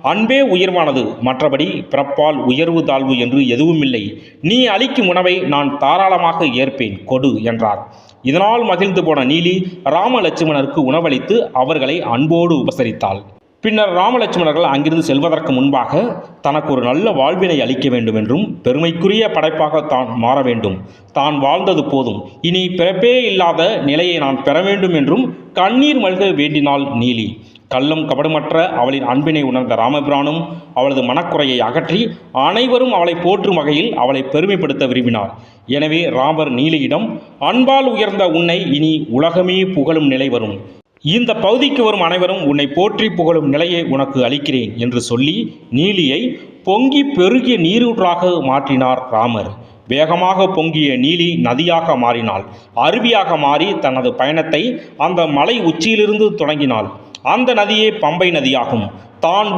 அன்பே உயர்வானது, மற்றபடி பிறப்பால் உயர்வு தாழ்வு என்று எதுவுமில்லை. நீ அளிக்கும் உணவை நான் தாராளமாக ஏற்பேன், கொடு என்றார். இதனால் மகிழ்ந்து போன நீலி ராம லட்சுமணருக்கு உணவளித்து அவர்களை அன்போடு உபசரித்தாள். பின்னர் ராமலட்சுமணர்கள் அங்கிருந்து செல்வதற்கு முன்பாக தனக்கு ஒரு நல்ல வாழ்வினை அளிக்க வேண்டும் என்றும், பெருமைக்குரிய படைப்பாக தான் மாற வேண்டும், தான் வாழ்ந்தது போதும், இனி பிறப்பே இல்லாத நிலையை நான் பெற வேண்டும் என்றும் கண்ணீர் மல்க வேண்டினாள் நீலி. கள்ளம் கபடமற்ற அவளின் அன்பினை உணர்ந்த ராமபிரானும் அவளது மனக்குறையை அகற்றி அனைவரும் அவளை போற்றும் வகையில் அவளை பெருமைப்படுத்த விரும்பினார். எனவே ராமர் நீலியிடம், அன்பால் உயர்ந்த உன்னை இனி உலகமே புகழும் நிலை வரும். இந்த பகுதிக்கு வரும் அனைவரும் உன்னை போற்றி புகழும் நிலையை உனக்கு அளிக்கிறேன் என்று சொல்லி நீலியை பொங்கி பெருகிய நீரூற்றாக மாற்றினார் ராமர். வேகமாக பொங்கிய நீலி நதியாக மாறினாள். அருவியாக மாறி தனது பயணத்தை அந்த மலை உச்சியிலிருந்து தொடங்கினாள். அந்த நதியே பம்பை நதியாகும். தான்